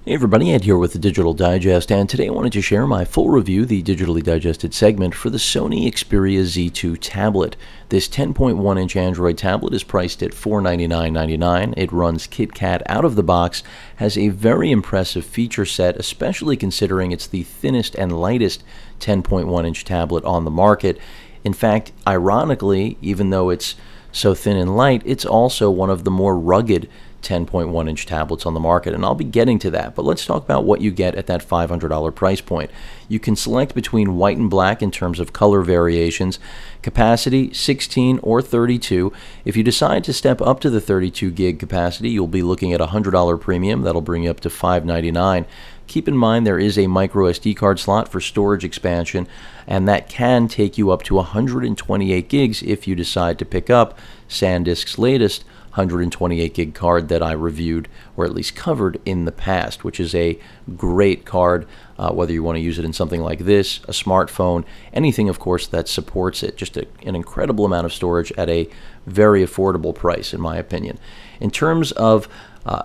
Hey everybody, Ed here with the Digital Digest, and today I wanted to share my full review, the digitally digested segment, for the Sony Xperia Z2 tablet. This 10.1-inch Android tablet is priced at $499.99. It runs KitKat out of the box, has a very impressive feature set, especially considering it's the thinnest and lightest 10.1-inch tablet on the market. In fact, ironically, even though it's so thin and light, it's also one of the more rugged 10.1-inch tablets on the market, and I'll be getting to that. But let's talk about what you get at that $500 price point. You can select between white and black in terms of color variations, capacity 16 or 32. If you decide to step up to the 32 gig capacity, you'll be looking at a $100 premium. That'll bring you up to $599. Keep in mind there is a micro SD card slot for storage expansion, and that can take you up to 128 gigs if you decide to pick up SanDisk's latest 128 gig card that I reviewed, or at least covered in the past, which is a great card, whether you want to use it in something like this, a smartphone, anything of course that supports it. Just an incredible amount of storage at a very affordable price, in my opinion. In terms of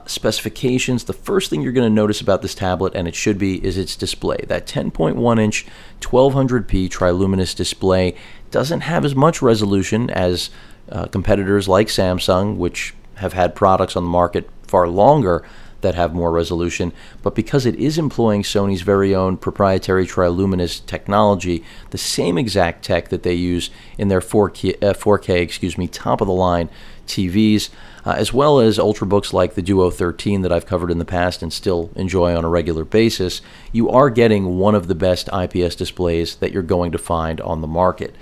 specifications, the first thing you're going to notice about this tablet, and it should be, is its display. That 10.1-inch 1200p triluminous display doesn't have as much resolution as competitors like Samsung, which have had products on the market far longer that have more resolution, but because it is employing Sony's very own proprietary triluminous technology, the same exact tech that they use in their 4K top-of-the-line TVs, as well as Ultrabooks like the Duo 13 that I've covered in the past and still enjoy on a regular basis, you are getting one of the best IPS displays that you're going to find on the market.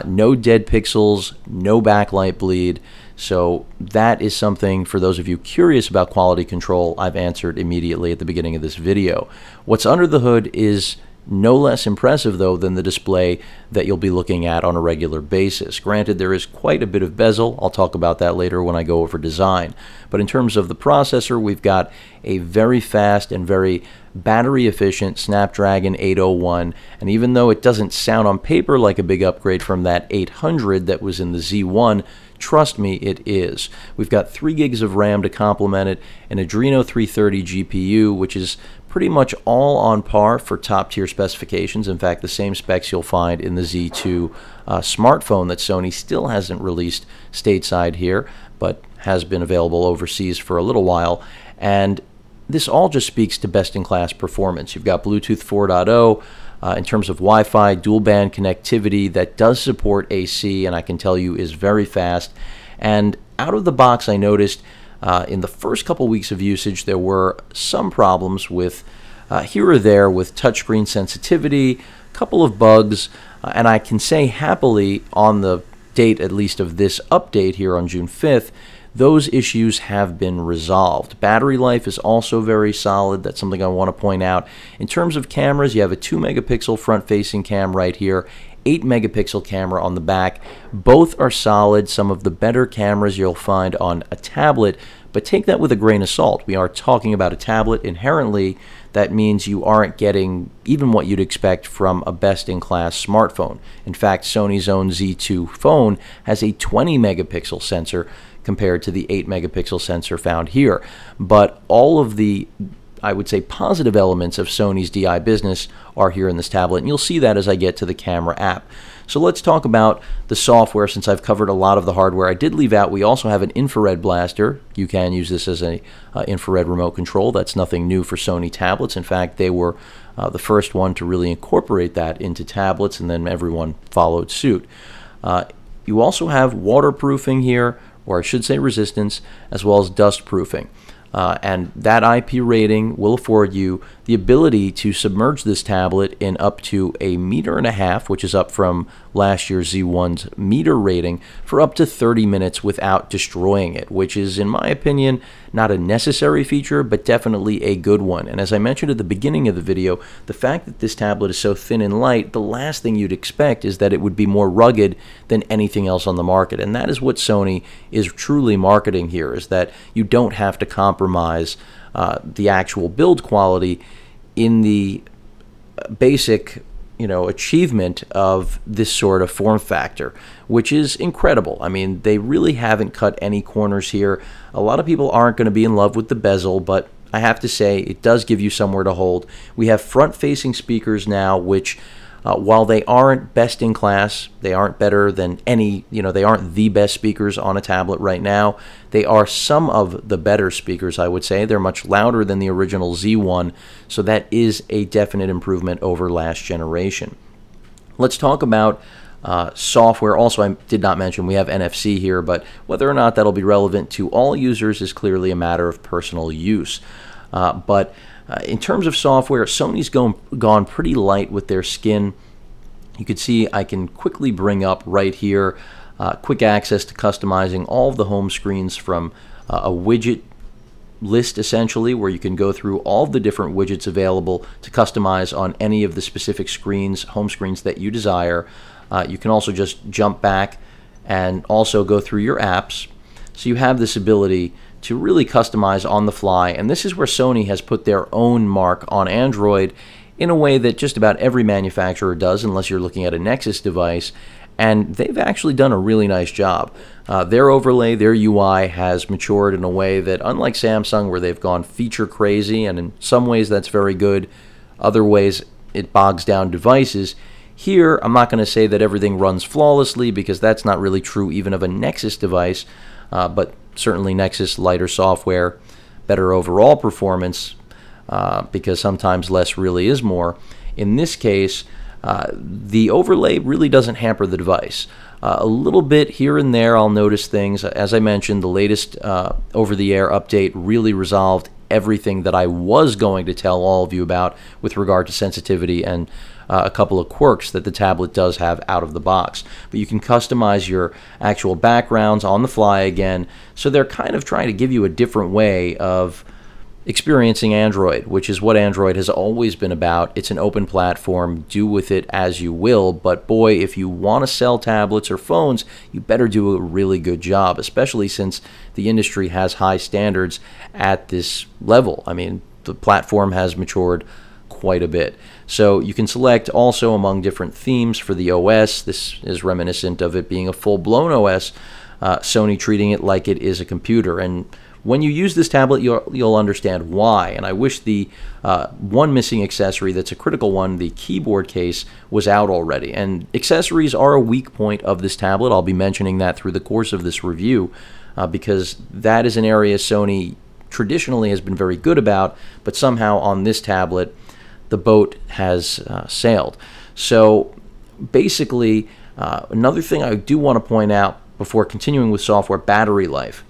No dead pixels, no backlight bleed, so that is something for those of you curious about quality control I've answered immediately at the beginning of this video. What's under the hood is no less impressive, though, than the display that you'll be looking at on a regular basis. Granted, there is quite a bit of bezel. I'll talk about that later when I go over design. But in terms of the processor, we've got a very fast and very battery-efficient Snapdragon 801, and even though it doesn't sound on paper like a big upgrade from that 800 that was in the Z1, trust me, it is. We've got 3 gigs of RAM to complement it, an Adreno 330 GPU, which is pretty much all on par for top-tier specifications. In fact, the same specs you'll find in the Z2 smartphone that Sony still hasn't released stateside here, but has been available overseas for a little while. And this all just speaks to best-in-class performance. You've got Bluetooth 4.0 in terms of Wi-Fi, dual-band connectivity that does support AC, and I can tell you is very fast. And out of the box, I noticed in the first couple weeks of usage, there were some problems with here or there with touchscreen sensitivity, a couple of bugs, and I can say happily on the date, at least of this update here on June 5th, those issues have been resolved. Battery life is also very solid. That's something I want to point out. In terms of cameras, you have a 2-megapixel front-facing cam right here, 8-megapixel camera on the back. Both are solid, some of the better cameras you'll find on a tablet, but take that with a grain of salt. We are talking about a tablet. Inherently, that means you aren't getting even what you'd expect from a best-in-class smartphone. In fact, Sony's own Z2 phone has a 20-megapixel sensor compared to the 8-megapixel sensor found here. But all of the, I would say, positive elements of Sony's DI business are here in this tablet, and you'll see that as I get to the camera app. So let's talk about the software, since I've covered a lot of the hardware. I did leave out, we also have an infrared blaster. You can use this as an infrared remote control. That's nothing new for Sony tablets. In fact, they were the first one to really incorporate that into tablets, and then everyone followed suit. You also have waterproofing here, or I should say resistance, as well as dust proofing. And that IP rating will afford you the ability to submerge this tablet in up to 1.5 meters, which is up from last year's Z1's meter rating, for up to 30 minutes without destroying it, which is, in my opinion, not a necessary feature, but definitely a good one. And as I mentioned at the beginning of the video, the fact that this tablet is so thin and light, the last thing you'd expect is that it would be more rugged than anything else on the market. And that is what Sony is truly marketing here, is that you don't have to compromise the actual build quality in the basic achievement of this sort of form factor, which is incredible. I mean, they really haven't cut any corners here. A lot of people aren't going to be in love with the bezel, but I have to say it does give you somewhere to hold. We have front-facing speakers now, which while they aren't best in class, they aren't better than any, they aren't the best speakers on a tablet right now. They are some of the better speakers, I would say. They're much louder than the original Z1, so that is a definite improvement over last generation. Let's talk about software. Also, I did not mention we have NFC here, but whether or not that'll be relevant to all users is clearly a matter of personal use. In terms of software, Sony's gone pretty light with their skin. You can see I can quickly bring up right here quick access to customizing all of the home screens from a widget list, essentially, where you can go through all of the different widgets available to customize on any of the specific screens, home screens that you desire. You can also just jump back and also go through your apps. So you have this ability to really customize on the fly, and this is where Sony has put their own mark on Android in a way that just about every manufacturer does, unless you're looking at a Nexus device, and they've actually done a really nice job. Their overlay, their UI has matured in a way that, unlike Samsung, where they've gone feature crazy, and in some ways that's very good, other ways it bogs down devices. Here, I'm not going to say that everything runs flawlessly, because that's not really true even of a Nexus device, but certainly Nexus, lighter software, better overall performance, because sometimes less really is more. In this case, the overlay really doesn't hamper the device. A little bit here and there I'll notice things. As I mentioned, the latest over-the-air update really resolved everything that I was going to tell all of you about with regard to sensitivity and a couple of quirks that the tablet does have out of the box. But you can customize your actual backgrounds on the fly again, so they're kind of trying to give you a different way of experiencing Android, which is what Android has always been about. It's an open platform, do with it as you will, but boy, if you want to sell tablets or phones, you better do a really good job, especially since the industry has high standards at this level. I mean, the platform has matured quite a bit. So you can select also among different themes for the OS. This is reminiscent of it being a full-blown OS, Sony treating it like it is a computer. And when you use this tablet, you'll understand why. And I wish the one missing accessory that's a critical one, the keyboard case, was out already. And accessories are a weak point of this tablet. I'll be mentioning that through the course of this review, because that is an area Sony traditionally has been very good about, but somehow on this tablet, the boat has sailed. So basically, another thing I do want to point out before continuing with software, battery life.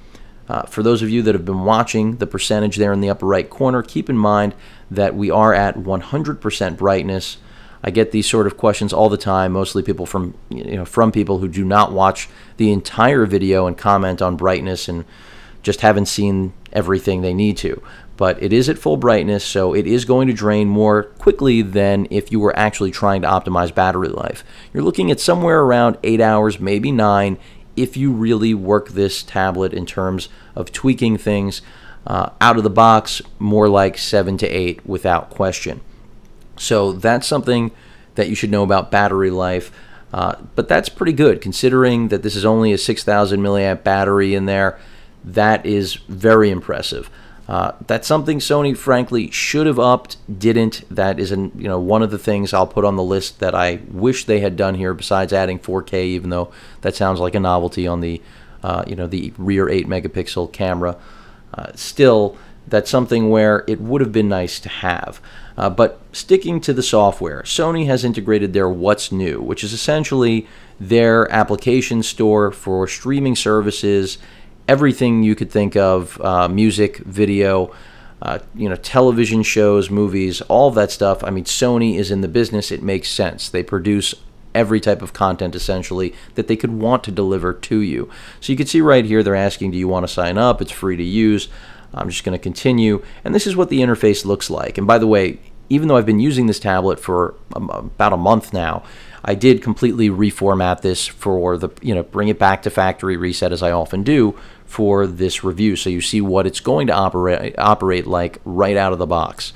For those of you that have been watching, the percentage there in the upper right corner, keep in mind that we are at 100% brightness. I get these sort of questions all the time, mostly people from people who do not watch the entire video and comment on brightness and just haven't seen everything they need to. But it is at full brightness, so it is going to drain more quickly than if you were actually trying to optimize battery life. You're looking at somewhere around 8 hours, maybe 9, if you really work this tablet in terms of tweaking things. Out of the box, more like 7 to 8 without question. So that's something that you should know about battery life. But that's pretty good, considering that this is only a 6,000 milliamp battery in there. That is very impressive. That's something Sony, frankly, should have upped, didn't. That is one of the things I'll put on the list that I wish they had done here, besides adding 4K, even though that sounds like a novelty on the the rear 8 megapixel camera. Still, that's something where it would have been nice to have. But sticking to the software, Sony has integrated their What's New, which is essentially their application store for streaming services, everything you could think of, music, video, television shows, movies, all of that stuff. I mean, Sony is in the business. It makes sense. They produce every type of content, essentially, that they could want to deliver to you. So you can see right here, they're asking, do you want to sign up? It's free to use. I'm just going to continue. And this is what the interface looks like. And by the way, even though I've been using this tablet for about a month now, I did completely reformat this for the, bring it back to factory reset, as I often do for this review. So you see what it's going to operate like right out of the box,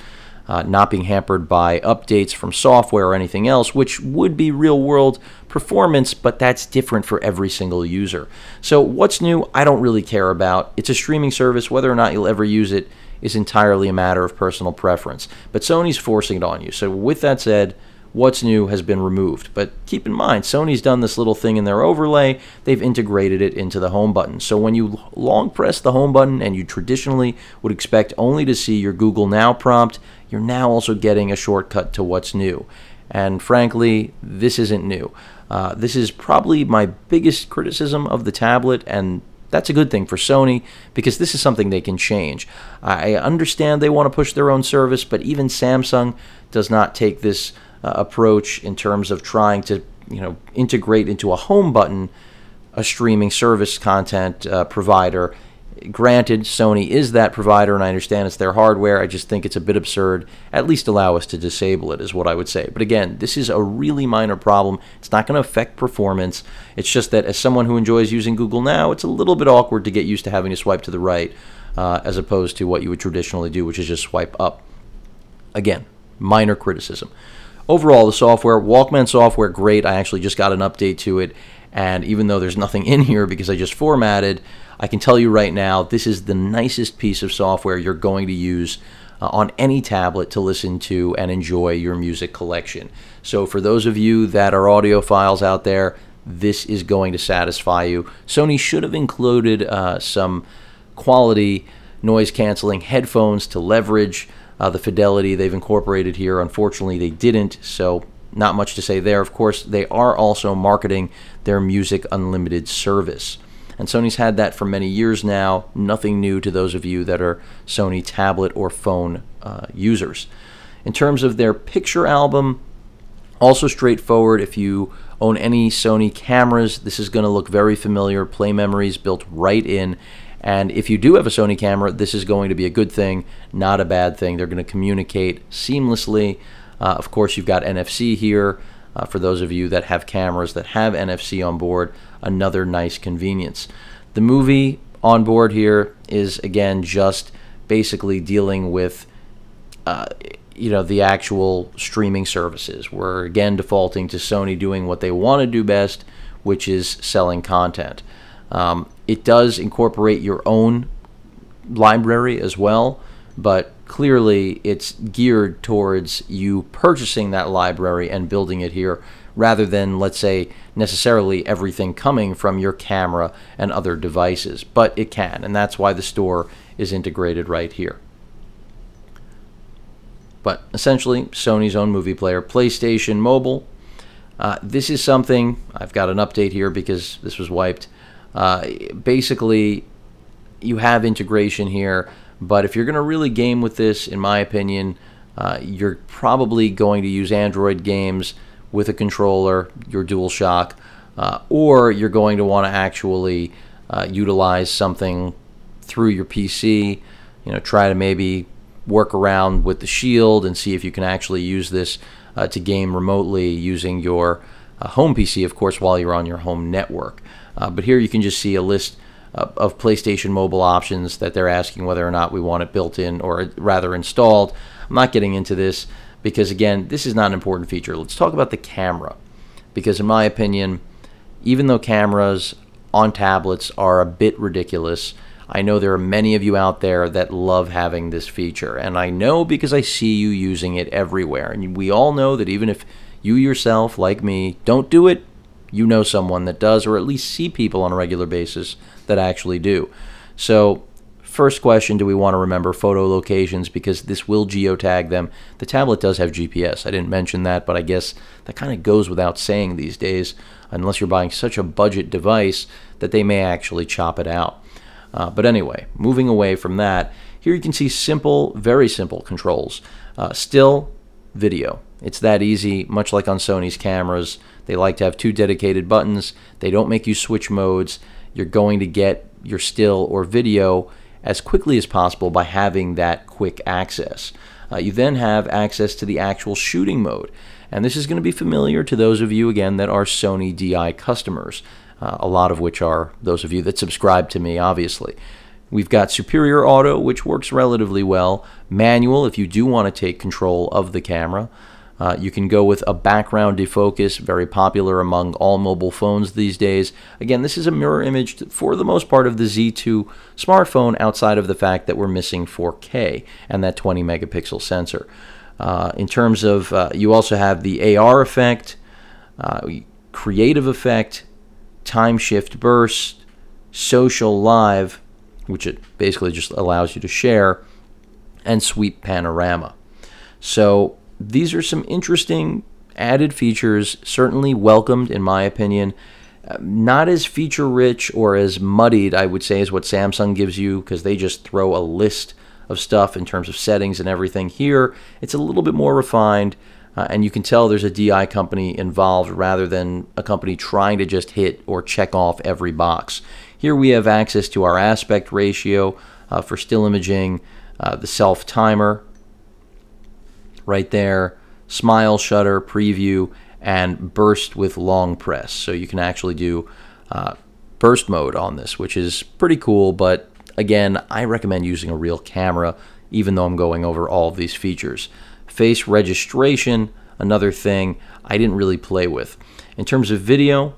not being hampered by updates from software or anything else, which would be real world performance, but that's different for every single user. So what's new, I don't really care about. It's a streaming service. Whether or not you'll ever use it is entirely a matter of personal preference. But Sony's forcing it on you. So with that said, what's new has been removed. But keep in mind, Sony's done this little thing in their overlay. They've integrated it into the home button. So when you long press the home button and you traditionally would expect only to see your Google Now prompt, you're now also getting a shortcut to what's new. And frankly, this isn't new. This is probably my biggest criticism of the tablet, and that's a good thing for Sony because this is something they can change. I understand they want to push their own service, but even Samsung does not take this approach in terms of trying to integrate into a home button a streaming service content provider. Granted, Sony is that provider, and I understand it's their hardware. I just think it's a bit absurd. At least allow us to disable it is what I would say. But again, this is a really minor problem. It's not going to affect performance. It's just that as someone who enjoys using Google Now, it's a little bit awkward to get used to having to swipe to the right as opposed to what you would traditionally do, which is just swipe up. Again, minor criticism. Overall, the software, Walkman software, great. I actually just got an update to it, and even though there's nothing in here because I just formatted, I can tell you right now, this is the nicest piece of software you're going to use on any tablet to listen to and enjoy your music collection. So for those of you that are audiophiles out there, this is going to satisfy you. Sony should have included some quality noise-canceling headphones to leverage the fidelity they've incorporated here. Unfortunately, they didn't, so not much to say there. Of course, they are also marketing their Music Unlimited service. And Sony's had that for many years now. Nothing new to those of you that are Sony tablet or phone users. In terms of their picture album, also straightforward. If you own any Sony cameras, this is going to look very familiar. Play memories built right in. And if you do have a Sony camera, this is going to be a good thing, not a bad thing. They're going to communicate seamlessly. Of course, you've got NFC here. For those of you that have cameras that have NFC on board, another nice convenience. The movie on board here is, again, just basically dealing with the actual streaming services. We're, again, defaulting to Sony doing what they want to do best, which is selling content. It does incorporate your own library as well, but clearly it's geared towards you purchasing that library and building it here rather than, let's say, necessarily everything coming from your camera and other devices. But it can, and that's why the store is integrated right here. But essentially, Sony's own movie player, PlayStation Mobile. This is something, I've got an update here because this was wiped. Basically, you have integration here, but if you're going to really game with this, in my opinion, you're probably going to use Android games with a controller, your DualShock, or you're going to want to actually utilize something through your PC. Try to maybe work around with the Shield and see if you can actually use this to game remotely using your home PC, of course, while you're on your home network. But here you can just see a list of PlayStation Mobile options that they're asking whether or not we want it built in or rather installed. I'm not getting into this because, again, this is not an important feature. Let's talk about the camera, because in my opinion, even though cameras on tablets are a bit ridiculous, I know there are many of you out there that love having this feature, and I know because I see you using it everywhere. And we all know that even if you yourself, like me, don't do it, you know someone that does, or at least see people on a regular basis that actually do. So first question, do we want to remember photo locations, because this will geotag them. The tablet does have GPS. I didn't mention that, but I guess that kind of goes without saying these days, unless you're buying such a budget device that they may actually chop it out. But anyway, moving away from that, here you can see simple, very simple controls. Still, video. It's that easy, much like on Sony's cameras. They like to have 2 dedicated buttons. They don't make you switch modes. You're going to get your still or video as quickly as possible by having that quick access. You then have access to the actual shooting mode. And this is going to be familiar to those of you, again, that are Sony DI customers, a lot of which are those of you that subscribe to me, obviously. We've got Superior Auto, which works relatively well. Manual, if you do want to take control of the camera. You can go with a background defocus, very popular among all mobile phones these days. Again, this is a mirror image for the most part of the Z2 smartphone, outside of the fact that we're missing 4K and that 20 megapixel sensor. In terms of, you also have the AR effect, creative effect, time shift burst, social live, which it basically just allows you to share, and sweep panorama. So these are some interesting added features, certainly welcomed in my opinion. Not as feature rich or as muddied, I would say, as what Samsung gives you, because they just throw a list of stuff in terms of settings and everything. Here it's a little bit more refined, and you can tell there's a DI company involved rather than a company trying to just hit or check off every box. Here we have access to our aspect ratio for still imaging, the self timer right there, smile shutter, preview, and burst with long press. So you can actually do burst mode on this, which is pretty cool, but again, I recommend using a real camera, even though I'm going over all of these features. Face registration, another thing I didn't really play with. In terms of video,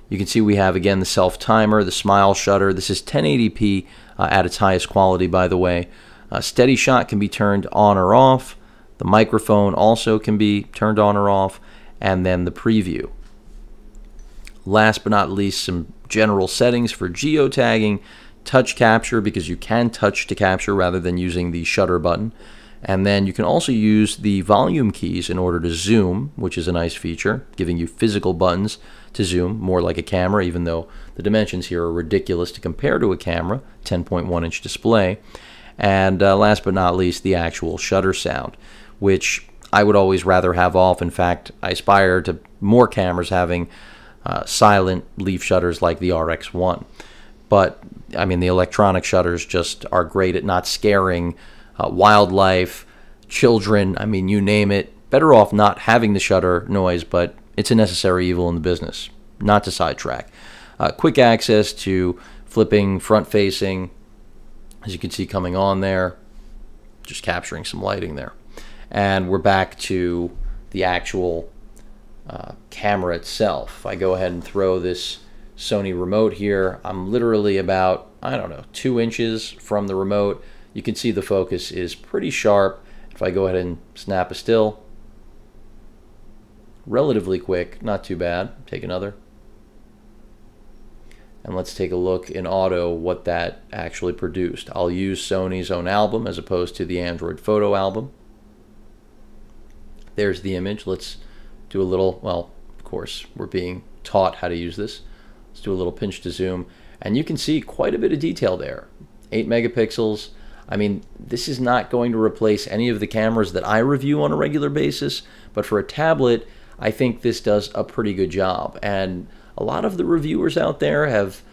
you can see we have, again, the self timer, the smile shutter. This is 1080p at its highest quality, by the way. Steady shot can be turned on or off. The microphone also can be turned on or off, and then the preview. Last but not least, some general settings for geotagging, touch capture, because you can touch to capture rather than using the shutter button. And then you can also use the volume keys in order to zoom, which is a nice feature, giving you physical buttons to zoom, more like a camera, even though the dimensions here are ridiculous to compare to a camera, 10.1-inch display. And last but not least, the actual shutter sound, which I would always rather have off. In fact, I aspire to more cameras having silent leaf shutters like the RX1. But, I mean, the electronic shutters just are great at not scaring wildlife, children, I mean, you name it. Better off not having the shutter noise, but it's a necessary evil in the business. Not to sidetrack. Quick access to flipping front-facing, as you can see coming on there, just capturing some lighting there. And we're back to the actual camera itself. If I go ahead and throw this Sony remote here, I'm literally about, I don't know, 2 inches from the remote. You can see the focus is pretty sharp. If I go ahead and snap a still, relatively quick, not too bad. Take another. And let's take a look in auto what that actually produced. I'll use Sony's own album as opposed to the Android photo album. There's the image. Let's do a little, well, of course, we're being taught how to use this. Let's do a little pinch to zoom. And you can see quite a bit of detail there. 8 megapixels. I mean, this is not going to replace any of the cameras that I review on a regular basis, but for a tablet, I think this does a pretty good job. And a lot of the reviewers out there have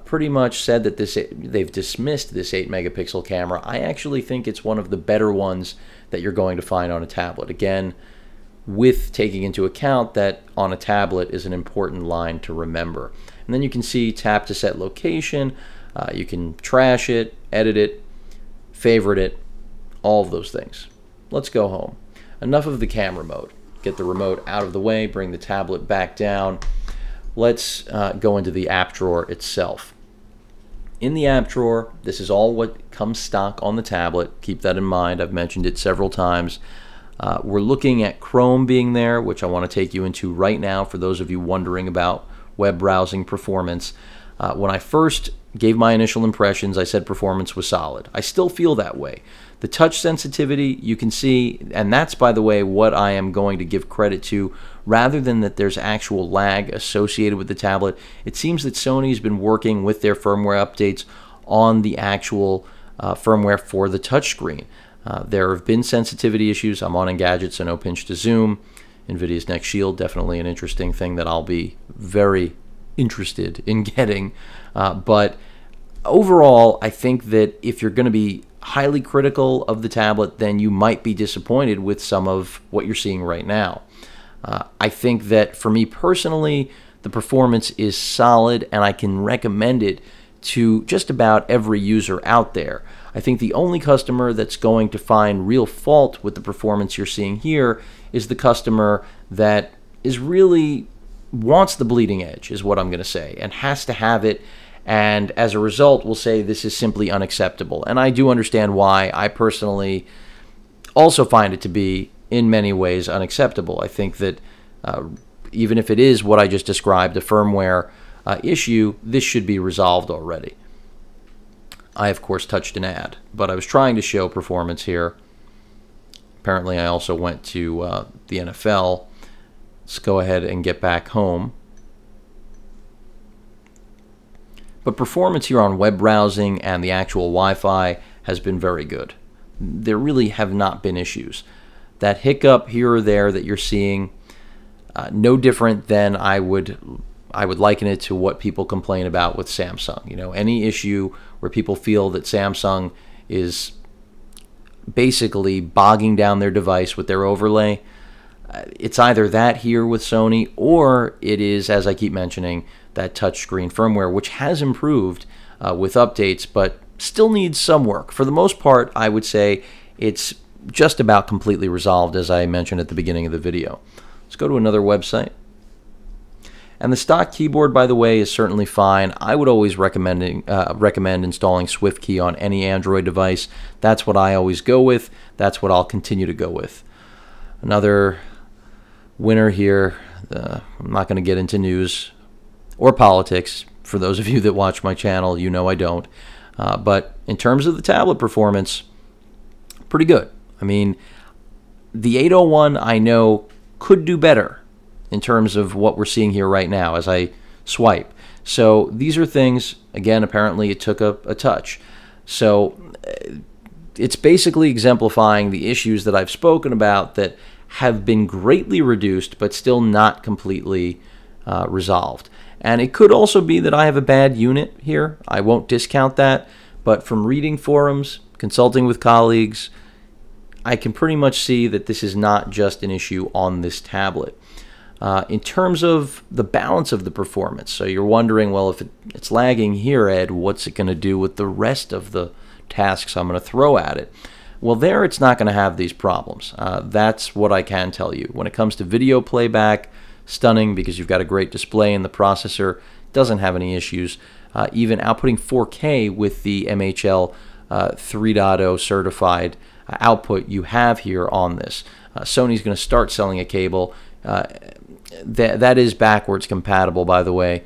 pretty much said that they've dismissed this 8 megapixel camera. I actually think it's one of the better ones that you're going to find on a tablet. Again, with taking into account that on a tablet is an important line to remember. And then you can see tap to set location. You can trash it, edit it, favorite it, all of those things. Let's go home. Enough of the camera mode. Get the remote out of the way, bring the tablet back down. Let's go into the app drawer itself. In the app drawer, this is all what comes stock on the tablet. Keep that in mind. I've mentioned it several times. We're looking at Chrome being there, which I want to take you into right now for those of you wondering about web browsing performance. When I first gave my initial impressions, I said performance was solid. I still feel that way. The touch sensitivity, you can see, and that's, by the way, what I am going to give credit to, rather than that there's actual lag associated with the tablet. It seems that Sony's been working with their firmware updates on the actual firmware for the touchscreen. There have been sensitivity issues. I'm on Engadget, so no pinch to zoom. NVIDIA's Next Shield, definitely an interesting thing that I'll be very interested in getting. But overall, I think that if you're going to be highly critical of the tablet, then you might be disappointed with some of what you're seeing right now. I think that for me personally, the performance is solid, and I can recommend it to just about every user out there. I think the only customer that's going to find real fault with the performance you're seeing here is the customer that is really wants the bleeding edge, is what I'm going to say, and has to have it, and as a result will say this is simply unacceptable. And I do understand why. I personally also find it to be in many ways unacceptable. I think that even if it is what I just described, a firmware issue, this should be resolved already. I, of course, touched an ad, but I was trying to show performance here. Apparently, I also went to the NFL. Let's go ahead and get back home. But performance here on web browsing and the actual Wi-Fi has been very good. There really have not been issues. That hiccup here or there that you're seeing, no different than I would liken it to what people complain about with Samsung. You know, any issue where people feel that Samsung is basically bogging down their device with their overlay, it's either that here with Sony, or it is, as I keep mentioning, that touchscreen firmware, which has improved with updates, but still needs some work. For the most part, I would say it's just about completely resolved, as I mentioned at the beginning of the video. Let's go to another website. And the stock keyboard, by the way, is certainly fine. I would always recommend installing SwiftKey on any Android device. That's what I always go with. That's what I'll continue to go with. Another winner here. I'm not going to get into news or politics. For those of you that watch my channel, you know I don't. But in terms of the tablet performance, pretty good. I mean, the 801 I know could do better in terms of what we're seeing here right now as I swipe. So these are things, again, apparently it took a touch. So it's basically exemplifying the issues that I've spoken about that have been greatly reduced but still not completely resolved. And it could also be that I have a bad unit here. I won't discount that, but from reading forums, consulting with colleagues, I can pretty much see that this is not just an issue on this tablet. In terms of the balance of the performance, so you're wondering, well, if it's lagging here, Ed, what's it going to do with the rest of the tasks I'm going to throw at it? Well, there it's not going to have these problems. That's what I can tell you. When it comes to video playback, stunning because you've got a great display and the processor doesn't have any issues. Even outputting 4K with the MHL 3.0 certified output you have here on this. Sony's going to start selling a cable. That is backwards compatible, by the way,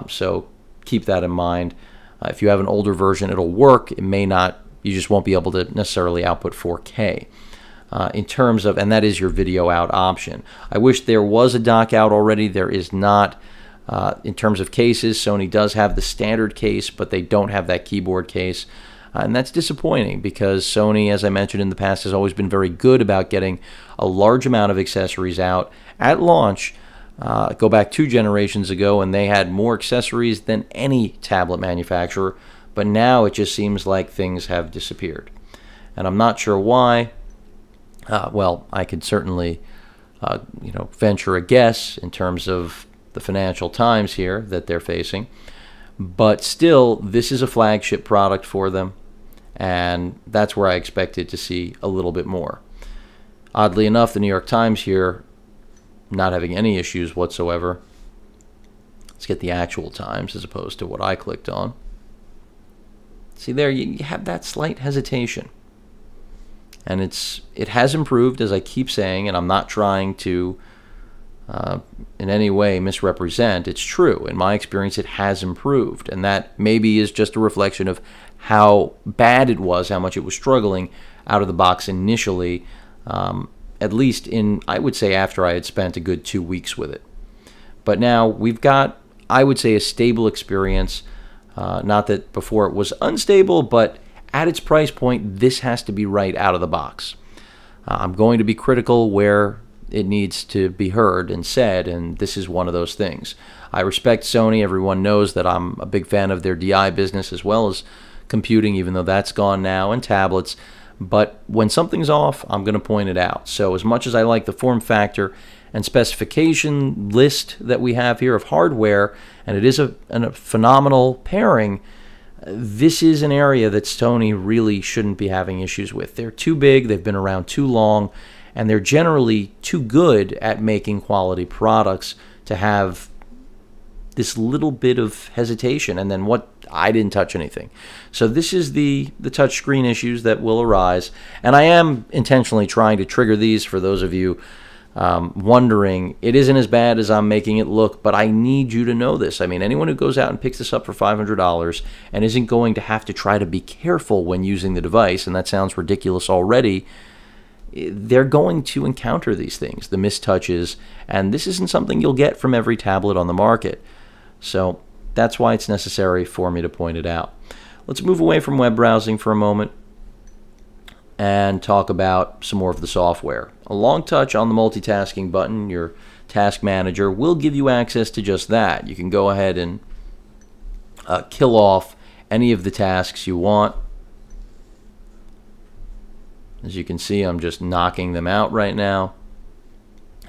so keep that in mind. If you have an older version, it'll work. It may not. You just won't be able to necessarily output 4K. In terms of, and that is your video out option. I wish there was a dock out already. There is not. In terms of cases, Sony does have the standard case, but they don't have that keyboard case. And that's disappointing because Sony, as I mentioned in the past, has always been very good about getting a large amount of accessories out at launch. Go back 2 generations ago, and they had more accessories than any tablet manufacturer. But now it just seems like things have disappeared. And I'm not sure why. Well, I could certainly venture a guess in terms of the financial times here that they're facing. But still, this is a flagship product for them, and that's where I expected to see a little bit more. Oddly enough, the New York Times here, not having any issues whatsoever. Let's get the actual times as opposed to what I clicked on. See there, you have that slight hesitation. And it has improved, as I keep saying, and I'm not trying to in any way misrepresent. It's true. In my experience, it has improved, and that maybe is just a reflection of how bad it was, how much it was struggling out of the box initially, at least in, I would say, after I had spent a good 2 weeks with it. But now we've got, I would say, a stable experience. Not that before it was unstable, but at its price point, this has to be right out of the box. I'm going to be critical where it needs to be heard and said, and this is one of those things. I respect Sony. Everyone knows that I'm a big fan of their DI business as well as computing, even though that's gone now, and tablets. But when something's off, I'm going to point it out. So as much as I like the form factor and specification list that we have here of hardware, and it is a phenomenal pairing, This is an area that Sony really shouldn't be having issues with. They're too big, they've been around too long, and they're generally too good at making quality products to have this little bit of hesitation. And then what? I didn't touch anything. So this is the touchscreen issues that will arise. And I am intentionally trying to trigger these for those of you wondering. It isn't as bad as I'm making it look, but I need you to know this. I mean, anyone who goes out and picks this up for $500 and isn't going to have to try to be careful when using the device, and that sounds ridiculous already, they're going to encounter these things, the mistouches, and this isn't something you'll get from every tablet on the market. So that's why it's necessary for me to point it out. Let's move away from web browsing for a moment and talk about some more of the software. A long touch on the multitasking button, your task manager, will give you access to just that. You can go ahead and kill off any of the tasks you want. As you can see, I'm just knocking them out right now.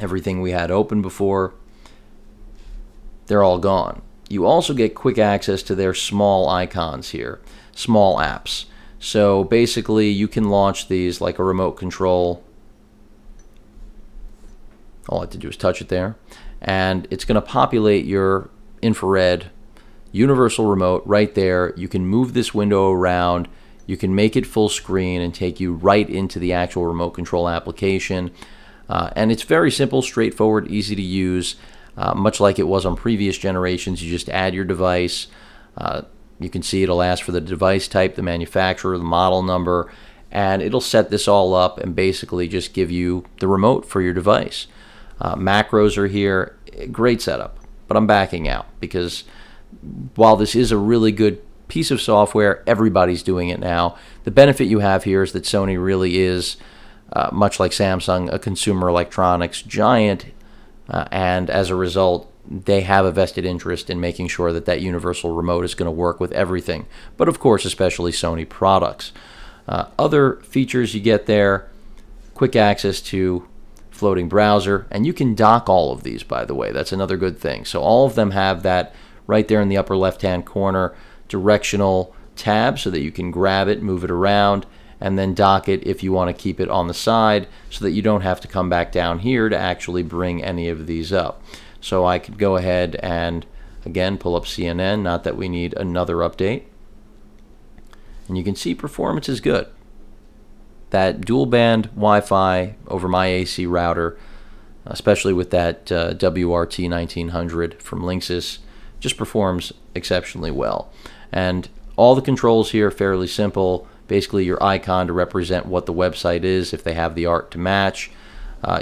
Everything we had open before, they're all gone. You also get quick access to their small icons here, small apps. So basically you can launch these like a remote control. All I have to do is touch it there, and it's going to populate your infrared universal remote right there. You can move this window around, you can make it full screen and take you right into the actual remote control application. And it's very simple, straightforward, easy to use. Much like it was on previous generations, you just add your device. You can see it'll ask for the device type, the manufacturer, the model number, and it'll set this all up and basically just give you the remote for your device. Macros are here, great setup, but I'm backing out because while this is a really good piece of software, everybody's doing it now. The benefit you have here is that Sony really is, much like Samsung, a consumer electronics giant, and as a result, they have a vested interest in making sure that that universal remote is going to work with everything, but of course especially Sony products. Other features you get there, quick access to floating browser, and you can dock all of these, by the way. That's another good thing. So all of them have that right there in the upper left hand corner directional tab so that you can grab it, move it around, and then dock it if you want to keep it on the side so that you don't have to come back down here to actually bring any of these up. So I could go ahead and again pull up CNN, not that we need another update, and you can see performance is good. That dual band Wi-Fi over my AC router, especially with that WRT 1900 from Linksys, just performs exceptionally well. And all the controls here are fairly simple. Basically your icon to represent what the website is if they have the art to match.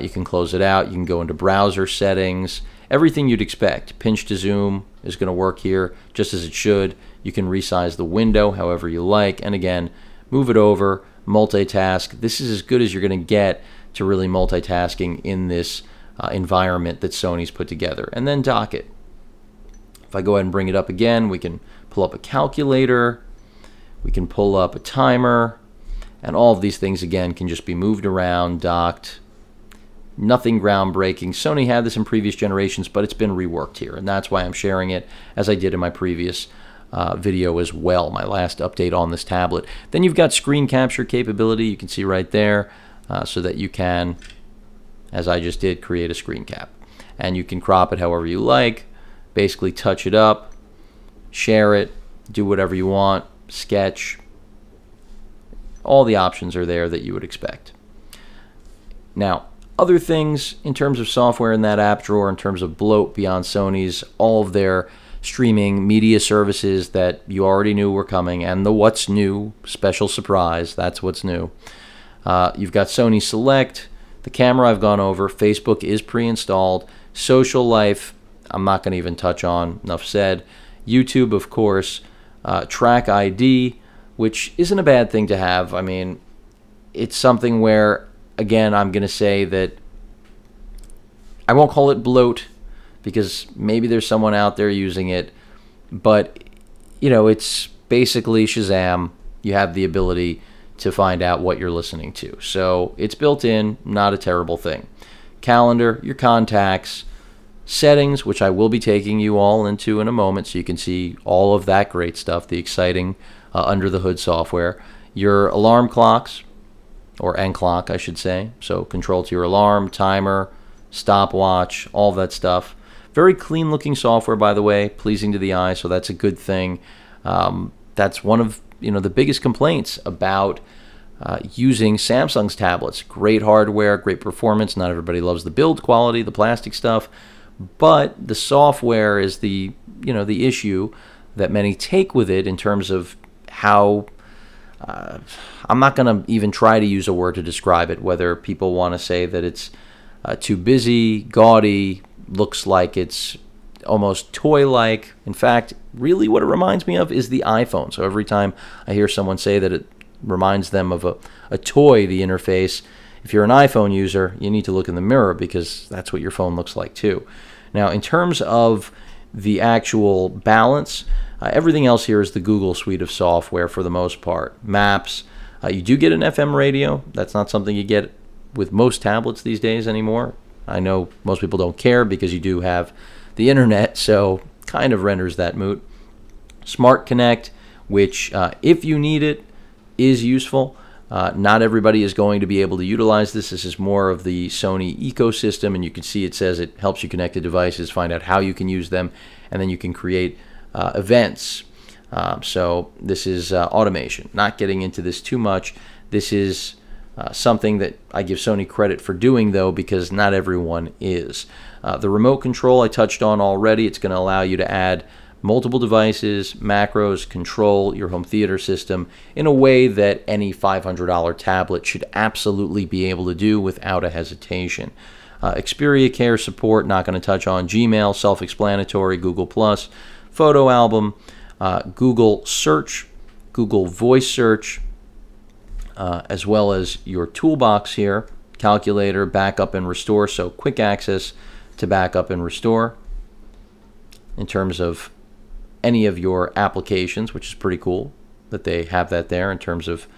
You can close it out, you can go into browser settings, everything you'd expect. Pinch to zoom is going to work here just as it should. You can resize the window however you like, and again, move it over, multitask. This is as good as you're going to get to really multitasking in this environment that Sony's put together. And then dock it. If I go ahead and bring it up again, we can pull up a calculator, we can pull up a timer, and all of these things again can just be moved around, docked. Nothing groundbreaking. Sony had this in previous generations, but it's been reworked here, and that's why I'm sharing it as I did in my previous video as well, my last update on this tablet. Then you've got screen capture capability, you can see right there, so that you can, as I just did, create a screen cap. And you can crop it however you like, basically touch it up, share it, do whatever you want, sketch. All the options are there that you would expect. Now, other things in terms of software in that app drawer, in terms of bloat beyond Sony's, all of their streaming media services that you already knew were coming, and the what's new, special surprise, that's what's new. You've got Sony Select, the camera I've gone over, Facebook is pre-installed, social life, I'm not going to even touch on, enough said. YouTube, of course, Track ID, which isn't a bad thing to have. I mean, it's something where, again, I'm going to say that I won't call it bloat because maybe there's someone out there using it, but, you know, it's basically Shazam. You have the ability to find out what you're listening to. So it's built in, not a terrible thing. Calendar, your contacts, settings, which I will be taking you all into in a moment so you can see all of that great stuff, the exciting under the hood software. Your alarm clocks, or end clock I should say, so control to your alarm, timer, stopwatch, all that stuff. Very clean looking software, by the way, pleasing to the eye, so that's a good thing. That's one of the biggest complaints about using Samsung's tablets. Great hardware, great performance. Not everybody loves the build quality, the plastic stuff, but the software is the the issue that many take with it in terms of how I'm not going to even try to use a word to describe it, whether people want to say that it's too busy, gaudy, looks like it's almost toy-like. In fact, really what it reminds me of is the iPhone. So every time I hear someone say that it reminds them of a toy, the interface, if you're an iPhone user, you need to look in the mirror because that's what your phone looks like too. Now, in terms of the actual balance, everything else here is the Google suite of software for the most part. Maps, you do get an FM radio. That's not something you get with most tablets these days anymore. I know most people don't care because you do have the internet, so kind of renders that moot. Smart Connect, which if you need it, is useful. Not everybody is going to be able to utilize this. This is more of the Sony ecosystem, and you can see it says it helps you connect to devices, find out how you can use them, and then you can create events. So this is automation. Not getting into this too much. This is something that I give Sony credit for doing, though, because not everyone is. The remote control I touched on already. It's going to allow you to add multiple devices, macros, control your home theater system in a way that any $500 tablet should absolutely be able to do without a hesitation. Xperia Care support, not going to touch on. Gmail, self-explanatory. Google+, photo album, Google Search, Google Voice Search, as well as your toolbox here, calculator, backup and restore, so quick access to backup and restore in terms of any of your applications, which is pretty cool that they have that there in terms of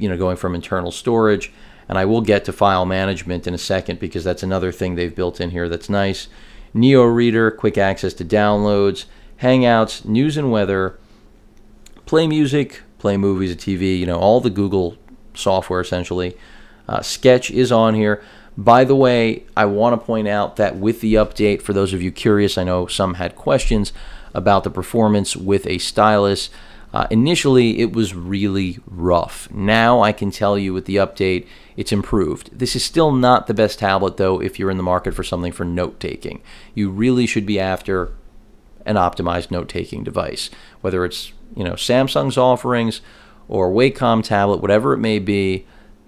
going from internal storage. And I will get to file management in a second because that's another thing they've built in here that's nice. Neo Reader, quick access to downloads, Hangouts, news and weather, play music, play movies, TV, all the Google software essentially. Sketch is on here. By the way, I want to point out that with the update, for those of you curious, I know some had questions about the performance with a stylus. Initially, it was really rough. Now I can tell you with the update, it's improved. This is still not the best tablet, though, if you're in the market for something for note-taking. You really should be after an optimized note-taking device, whether it's Samsung's offerings or Wacom tablet, whatever it may be.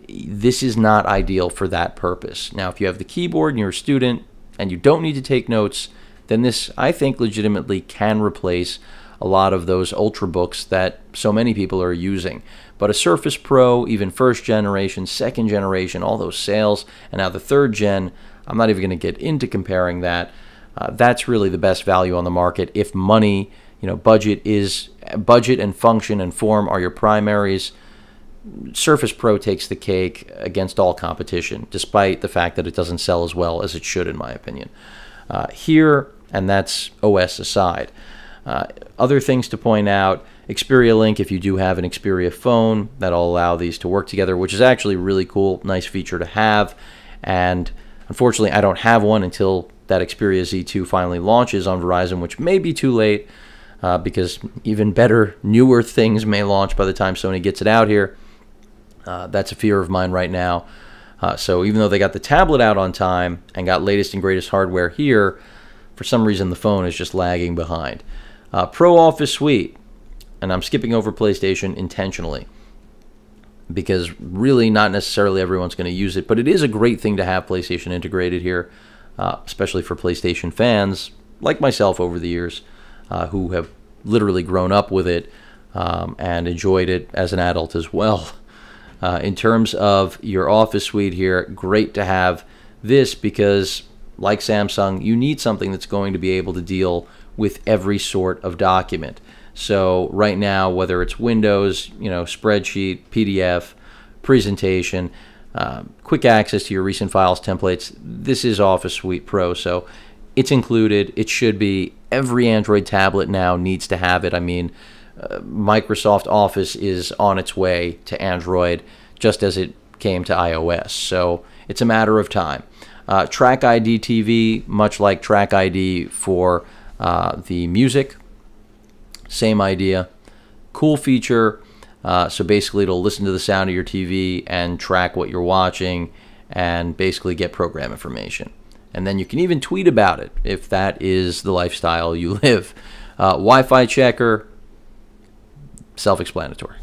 This is not ideal for that purpose. Now, if you have the keyboard and you're a student and you don't need to take notes, then this, I think, legitimately can replace a lot of those Ultrabooks that so many people are using. But a Surface Pro, even first generation, second generation, all those sales, and now the third gen, I'm not even going to get into comparing that. That's really the best value on the market. If money, budget and function and form are your primaries, Surface Pro takes the cake against all competition, despite the fact that it doesn't sell as well as it should, in my opinion. Here, and that's OS aside. Other things to point out, Xperia Link, if you do have an Xperia phone, that'll allow these to work together, which is actually really cool, nice feature to have. And unfortunately, I don't have one until that Xperia Z2 finally launches on Verizon, which may be too late because even better, newer things may launch by the time Sony gets it out here. That's a fear of mine right now. So even though they got the tablet out on time and got latest and greatest hardware here, for some reason the phone is just lagging behind. Pro Office Suite, and I'm skipping over PlayStation intentionally because really not necessarily everyone's going to use it, but it is a great thing to have PlayStation integrated here, especially for PlayStation fans like myself over the years who have literally grown up with it and enjoyed it as an adult as well. In terms of your Office Suite here, great to have this because, like Samsung, you need something that's going to be able to deal with every sort of document. So right now, whether it's Windows, spreadsheet, PDF, presentation, quick access to your recent files, templates, this is Office Suite Pro. So It's included. It should be. Every Android tablet now needs to have it. I mean, Microsoft Office is on its way to Android just as it came to iOS. So it's a matter of time. Track ID TV, much like Track ID for the music, same idea. Cool feature. So basically it'll listen to the sound of your TV and track what you're watching and basically get program information. And then you can even tweet about it if that is the lifestyle you live. Wi-Fi checker, self-explanatory.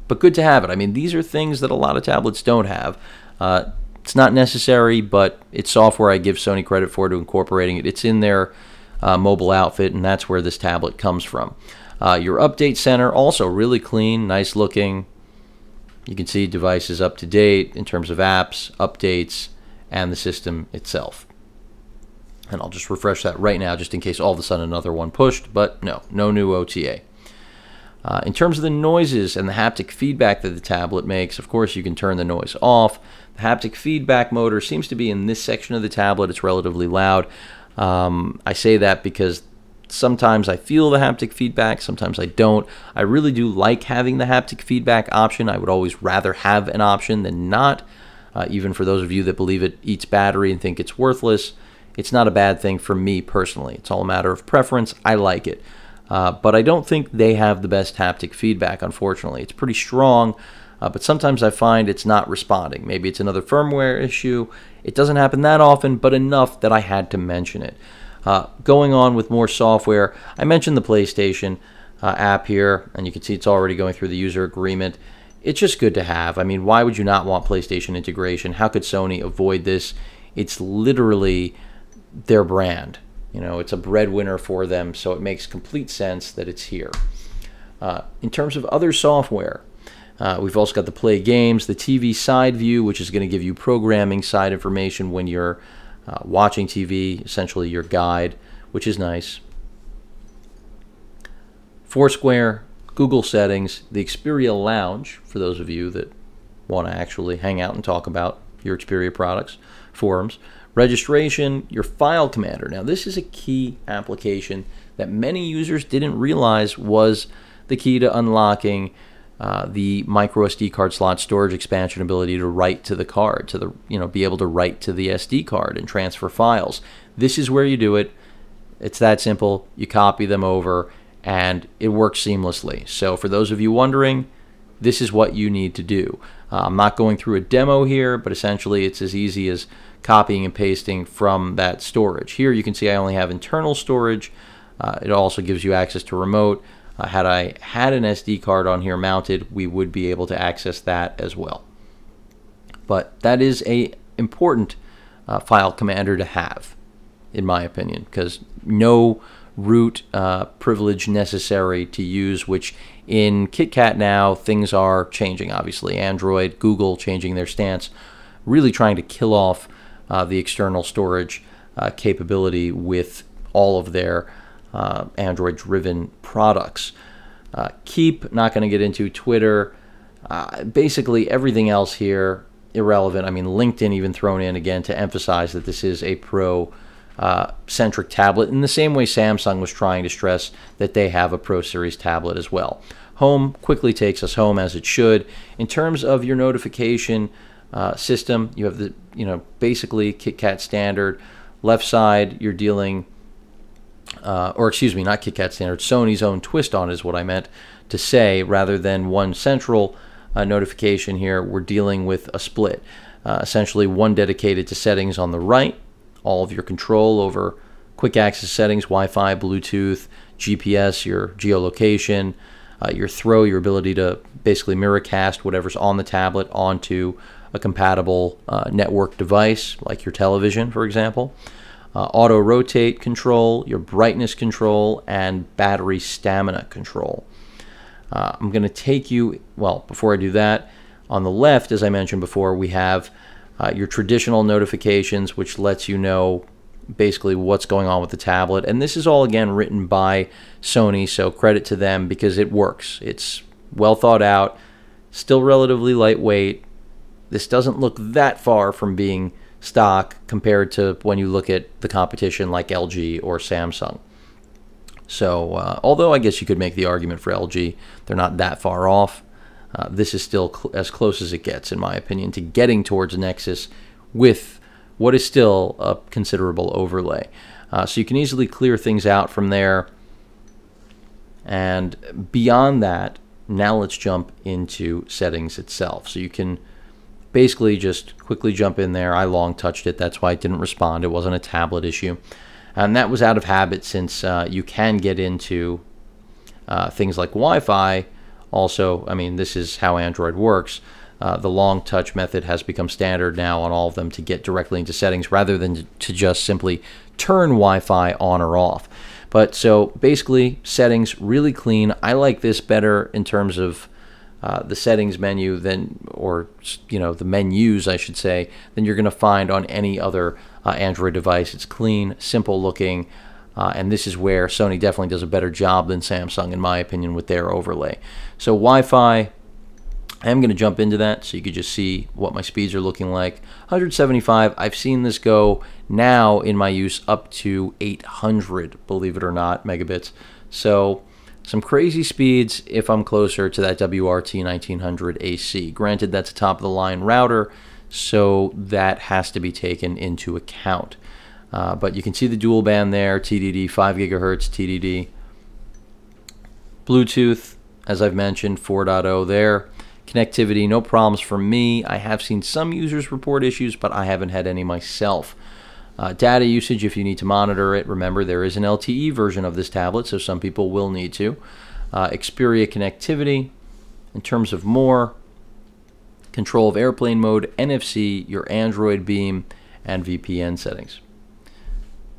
But good to have it. I mean, these are things that a lot of tablets don't have. It's not necessary, but it's software I give Sony credit for to incorporating it. It's in their mobile outfit, and that's where this tablet comes from. Your update center, also really clean, nice looking. You can see devices up to date in terms of apps, updates, and the system itself. And I'll just refresh that right now just in case all of a sudden another one pushed, but no new OTA. In terms of the noises and the haptic feedback that the tablet makes, of course you can turn the noise off. The haptic feedback motor seems to be in this section of the tablet. It's relatively loud. I say that because sometimes I feel the haptic feedback, sometimes I don't. I really do like having the haptic feedback option. I would always rather have an option than not. Even for those of you that believe it eats battery and think it's worthless, it's not a bad thing for me personally. It's all a matter of preference. I like it. But I don't think they have the best haptic feedback, unfortunately. It's pretty strong, but sometimes I find it's not responding. Maybe it's another firmware issue. It doesn't happen that often, but enough that I had to mention it. Going on with more software, I mentioned the PlayStation app here, and you can see it's already going through the user agreement. It's just good to have. I mean, why would you not want PlayStation integration? How could Sony avoid this? It's literally their brand. You know, it's a breadwinner for them, so it makes complete sense that it's here. In terms of other software, we've also got the Play Games, the TV side view, which is going to give you programming side information when you're watching TV, essentially your guide, which is nice. Foursquare, Google settings, the Xperia Lounge, for those of you that want to actually hang out and talk about your Xperia products, forums, registration, your file commander. Now this is a key application that many users didn't realize was the key to unlocking the micro SD card slot storage expansion ability to write to the card, to the be able to write to the SD card and transfer files. This is where you do it. It's that simple. You copy them over and it works seamlessly. So for those of you wondering, this is what you need to do. I'm not going through a demo here, but essentially it's as easy as copying and pasting from that storage. Here you can see I only have internal storage. It also gives you access to remote. Had I had an SD card on here mounted, we would be able to access that as well. But that is an important file commander to have, in my opinion, because no root privilege necessary to use, which in KitKat now things are changing. Obviously Android, Google changing their stance, really trying to kill off the external storage capability with all of their Android driven products. Keep, not going to get into Twitter, basically everything else here irrelevant. I mean, LinkedIn even thrown in again to emphasize that this is a pro centric tablet in the same way Samsung was trying to stress that they have a Pro Series tablet as well. Home quickly takes us home, as it should. In terms of your notification system, you have the basically KitKat standard. Left side you're dealing or excuse me, not KitKat standard, Sony's own twist on it is what I meant to say. Rather than one central notification here, we're dealing with a split. Essentially one dedicated to settings on the right, all of your control over quick access settings, Wi-Fi, Bluetooth, GPS, your geolocation, your throw, your ability to basically mirror cast whatever's on the tablet onto a compatible network device like your television, for example. Auto rotate control, your brightness control, and battery stamina control. I'm going to take you, well, before I do that, on the left, as I mentioned before, we have your traditional notifications, which lets you know basically what's going on with the tablet. And this is all, again, written by Sony, so credit to them because it works. It's well thought out, still relatively lightweight. This doesn't look that far from being stock compared to when you look at the competition like LG or Samsung. So although I guess you could make the argument for LG, they're not that far off. This is still as close as it gets, in my opinion, to getting towards Nexus with what is still a considerable overlay. So you can easily clear things out from there. And beyond that, now let's jump into settings itself. So you can basically just quickly jump in there. I long touched it. That's why it didn't respond. It wasn't a tablet issue. And that was out of habit, since you can get into things like Wi-Fi. Also, I mean, this is how Android works. The long touch method has become standard now on all of them to get directly into settings rather than to just simply turn Wi-Fi on or off. But so basically, settings really clean. I like this better in terms of the settings menu than, or the menus, I should say, than you're going to find on any other Android device. It's clean, simple looking, and this is where Sony definitely does a better job than Samsung, in my opinion, with their overlay. So Wi-Fi, I am going to jump into that so you could just see what my speeds are looking like. 175, I've seen this go now in my use up to 800, believe it or not, megabits. So some crazy speeds if I'm closer to that WRT 1900 AC. Granted, that's a top-of-the-line router, so that has to be taken into account. But you can see the dual band there, TDD, 5 gigahertz TDD. Bluetooth, as I've mentioned, 4.0 there. Connectivity, no problems for me. I have seen some users report issues, but I haven't had any myself. Data usage, if you need to monitor it, remember there is an LTE version of this tablet, so some people will need to. Xperia connectivity, in terms of more, control of airplane mode, NFC, your Android Beam, and VPN settings.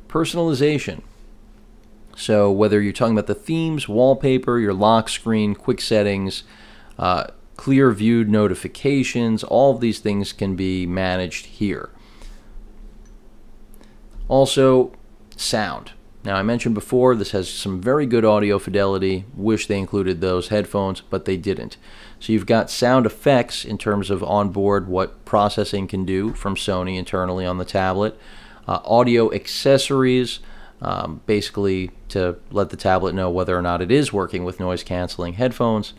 Personalization. So whether you're talking about the themes, wallpaper, your lock screen, quick settings, clear viewed notifications, all of these things can be managed here. Also, sound. Now, I mentioned before, this has some very good audio fidelity. Wish they included those headphones, but they didn't. So you've got sound effects in terms of onboard, what processing can do from Sony internally on the tablet. Audio accessories, basically to let the tablet know whether or not it is working with noise-canceling headphones.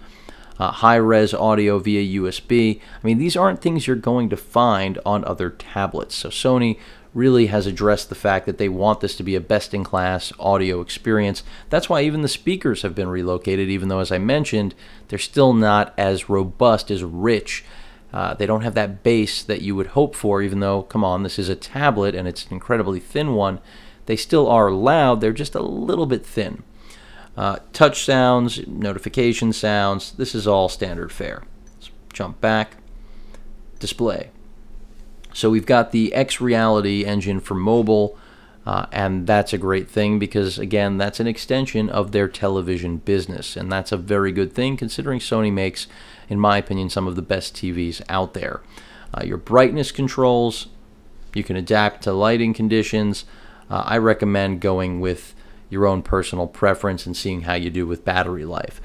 High-res audio via USB. I mean, these aren't things you're going to find on other tablets. So Sony really has addressed the fact that they want this to be a best-in-class audio experience. That's why even the speakers have been relocated, even though, as I mentioned, they're still not as robust, as rich. They don't have that bass that you would hope for, even though, come on, this is a tablet and it's an incredibly thin one. They still are loud, they're just a little bit thin. Touch sounds, notification sounds, this is all standard fare. Let's jump back. Display. So we've got the X Reality engine for mobile, and that's a great thing because, again, that's an extension of their television business, and that's a very good thing considering Sony makes, in my opinion, some of the best TVs out there. Your brightness controls, you can adapt to lighting conditions. I recommend going with your own personal preference and seeing how you do with battery life.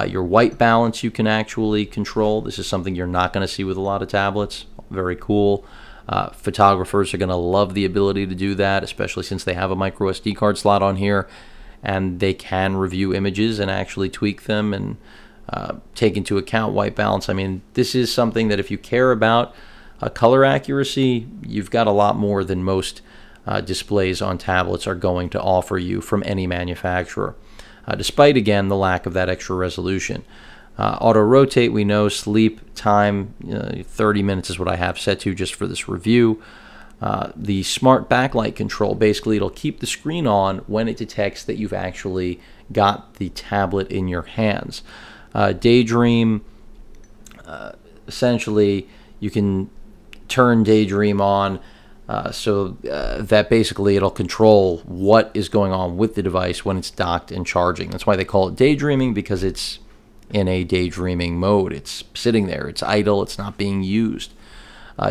Your white balance you can actually control. This is something you're not going to see with a lot of tablets. Very cool. Photographers are going to love the ability to do that, especially since they have a micro SD card slot on here and they can review images and actually tweak them and take into account white balance. I mean, this is something that if you care about color accuracy, you've got a lot more than most displays on tablets are going to offer you from any manufacturer, despite, again, the lack of that extra resolution. Auto rotate, we know. Sleep time, 30 minutes is what I have set to just for this review. The smart backlight control, basically it'll keep the screen on when it detects that you've actually got the tablet in your hands. Daydream, essentially you can turn Daydream on so that basically it'll control what is going on with the device when it's docked and charging. That's why they call it daydreaming, because it's in a daydreaming mode. It's sitting there, it's idle, it's not being used.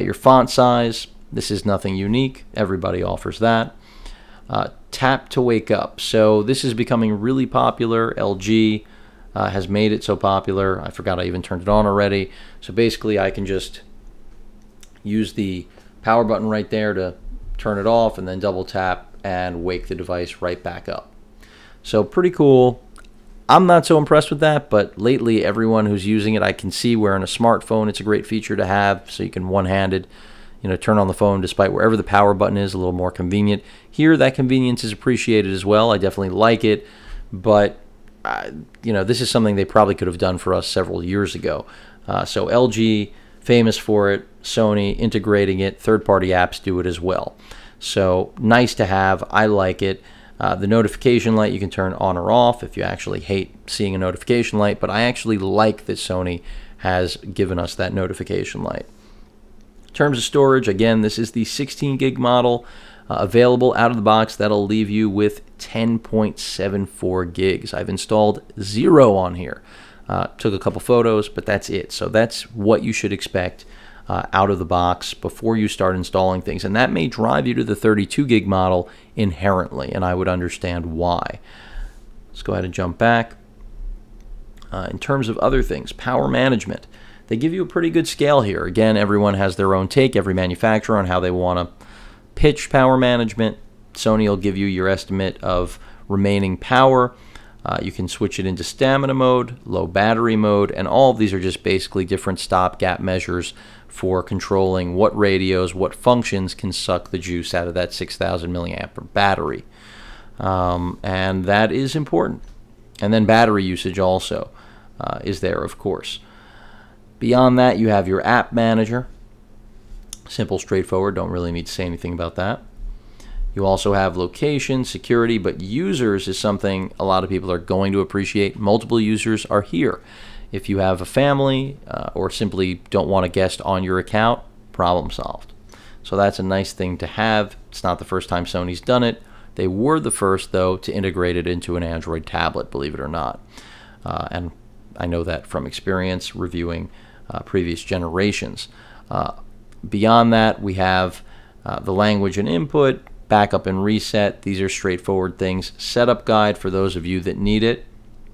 Your font size, this is nothing unique, everybody offers that. Tap to wake up, so this is becoming really popular. LG has made it so popular, I forgot I even turned it on already. So basically I can just use the power button right there to turn it off, and then double tap and wake the device right back up. So pretty cool. I'm not so impressed with that, but lately everyone who's using it, I can see where in a smartphone it's a great feature to have, so you can one-handed, turn on the phone despite wherever the power button is, a little more convenient. Here, that convenience is appreciated as well. I definitely like it, but this is something they probably could have done for us several years ago. So LG, famous for it, Sony integrating it, third-party apps do it as well. So nice to have. I like it. The notification light you can turn on or off if you actually hate seeing a notification light, but I actually like that Sony has given us that notification light. In terms of storage, again, this is the 16 gig model available out of the box. That'll leave you with 10.74 gigs. I've installed 0 on here. Took a couple photos, but that's it. So that's what you should expect out of the box before you start installing things, and that may drive you to the 32 gig model inherently, and I would understand why. Let's go ahead and jump back. In terms of other things, power management, they give you a pretty good scale here. Again, everyone has their own take, every manufacturer, on how they want to pitch power management. Sony will give you your estimate of remaining power. You can switch it into stamina mode, low battery mode, and all of these are just basically different stopgap measures for controlling what radios, what functions can suck the juice out of that 6,000 milliamp battery. And that is important. And then battery usage also is there, of course. Beyond that, you have your app manager. Simple, straightforward, don't really need to say anything about that. You also have location, security, but users is something a lot of people are going to appreciate. Multiple users are here. If you have a family or simply don't want a guest on your account, problem solved. So that's a nice thing to have. It's not the first time Sony's done it. They were the first, though, to integrate it into an Android tablet, believe it or not. And I know that from experience reviewing previous generations. Beyond that, we have the language and input, backup and reset. These are straightforward things. Setup guide for those of you that need it.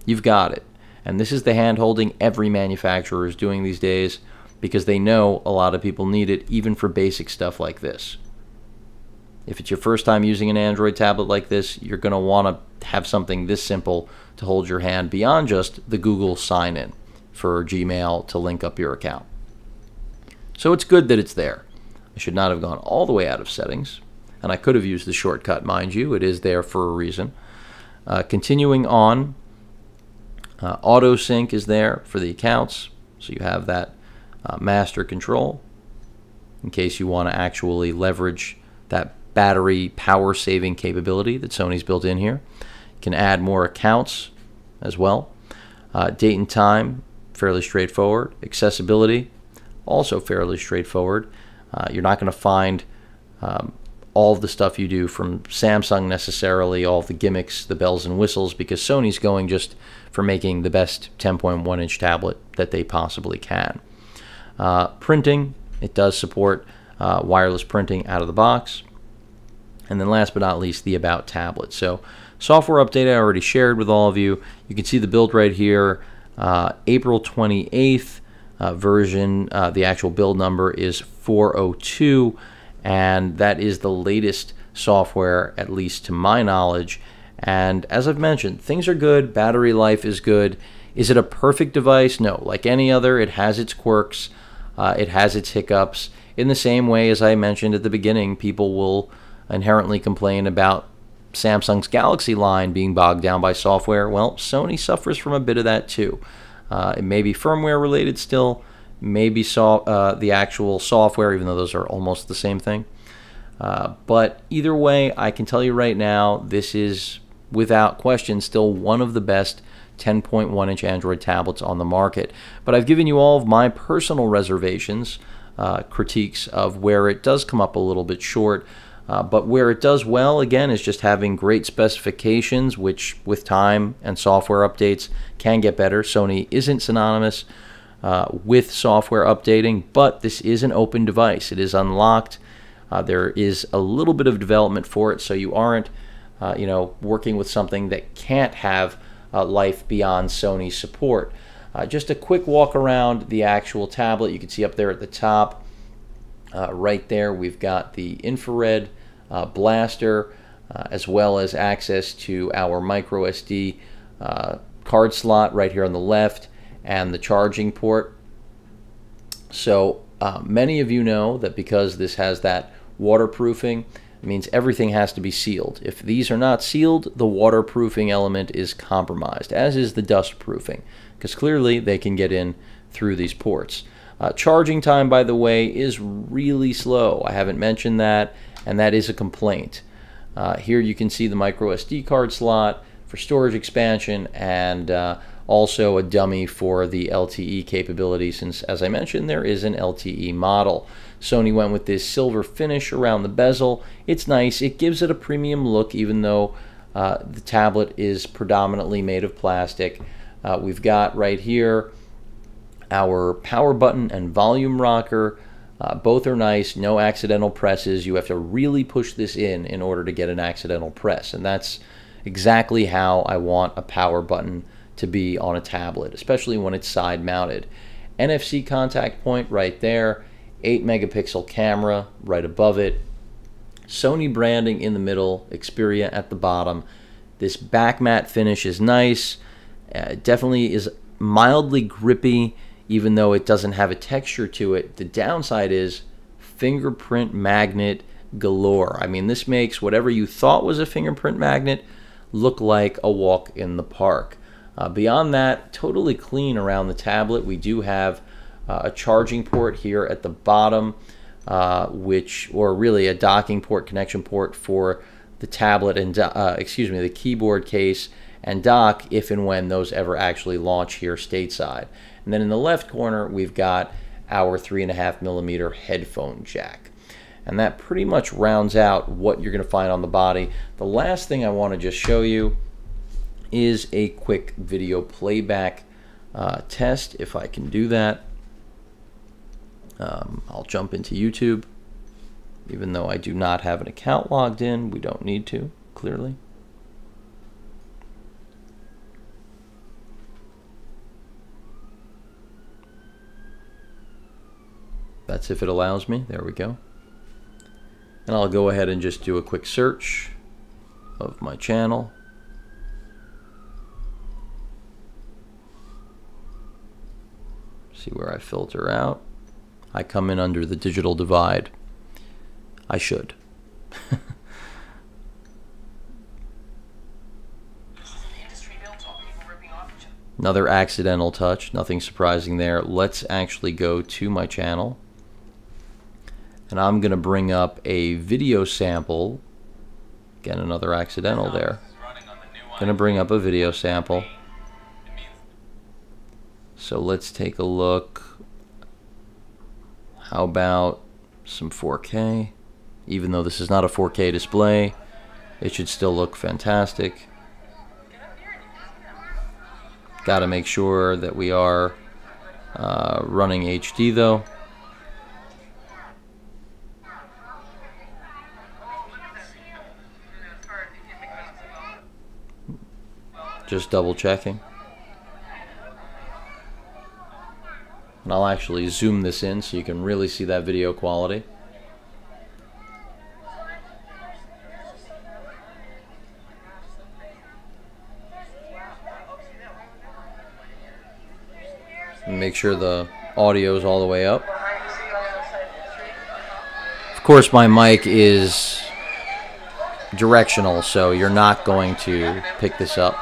You've got it. And this is the hand-holding every manufacturer is doing these days because they know a lot of people need it even for basic stuff like this. If it's your first time using an Android tablet like this, you're going to want to have something this simple to hold your hand beyond just the Google sign-in for Gmail to link up your account. So it's good that it's there. I should not have gone all the way out of settings, and I could have used the shortcut, mind you. It is there for a reason. Continuing on, auto sync is there for the accounts, so you have that master control in case you want to actually leverage that battery power saving capability that Sony's built in here. You can add more accounts as well. Date and time, fairly straightforward. Accessibility, also fairly straightforward. You're not going to find all of the stuff you do from Samsung necessarily, all of the gimmicks, the bells and whistles, because Sony's going just for making the best 10.1-inch tablet that they possibly can. Printing, it does support wireless printing out of the box. And then last but not least, the About tablet. So software update I already shared with all of you. You can see the build right here, April 28th version. The actual build number is 402. And that is the latest software, at least to my knowledge. And as I've mentioned, things are good, battery life is good. Is it a perfect device? No. Like any other, it has its quirks, it has its hiccups. In the same way, as I mentioned at the beginning, people will inherently complain about Samsung's Galaxy line being bogged down by software. Well, Sony suffers from a bit of that too. It may be firmware related still, maybe the actual software, even though those are almost the same thing. But either way, I can tell you right now, this is without question still one of the best 10.1-inch Android tablets on the market. But I've given you all of my personal reservations, critiques of where it does come up a little bit short. But where it does well, again, is just having great specifications, which with time and software updates can get better. Sony isn't synonymous with software updating, but this is an open device. It is unlocked. There is a little bit of development for it, so you aren't working with something that can't have life beyond Sony support. Just a quick walk around the actual tablet. You can see up there at the top, Right there we've got the infrared blaster, as well as access to our micro SD card slot right here on the left, and the charging port. So many of you know that because this has that waterproofing, it means everything has to be sealed. If these are not sealed, the waterproofing element is compromised, as is the dust proofing, because clearly they can get in through these ports. Charging time, by the way, is really slow. I haven't mentioned that, and that is a complaint. Here you can see the micro SD card slot for storage expansion, and also a dummy for the LTE capability, since, as I mentioned, there is an LTE model. Sony went with this silver finish around the bezel. It's nice. It gives it a premium look, even though the tablet is predominantly made of plastic. We've got right here our power button and volume rocker. Both are nice. No accidental presses. You have to really push this in order to get an accidental press, and that's exactly how I want a power button to be on a tablet, especially when it's side mounted. NFC contact point right there, 8 megapixel camera right above it, Sony branding in the middle, Xperia at the bottom. This back matte finish is nice. It definitely is mildly grippy, even though it doesn't have a texture to it. The downside is fingerprint magnet galore. I mean, this makes whatever you thought was a fingerprint magnet look like a walk in the park. Beyond that, totally clean around the tablet. We do have a charging port here at the bottom, or really a docking port, connection port for the tablet and, the keyboard case and dock, if and when those ever actually launch here stateside. And then in the left corner, we've got our 3.5mm headphone jack. And that pretty much rounds out what you're going to find on the body. The last thing I want to just show you is a quick video playback test, if I can do that. I'll jump into YouTube, even though I do not have an account logged in. We don't need to, clearly. That's if it allows me. There we go. And I'll go ahead and just do a quick search of my channel. See where I filter out. I come in under the digital divide. I should. Another accidental touch, nothing surprising there. Let's actually go to my channel. And I'm going to bring up a video sample. Again, another accidental there. Going to bring up a video sample. So let's take a look. How about some 4K? Even though this is not a 4K display, it should still look fantastic. Got to make sure that we are running HD though. Just double checking. And I'll actually zoom this in so you can really see that video quality. And make sure the audio is all the way up. Of course, my mic is directional, so you're not going to pick this up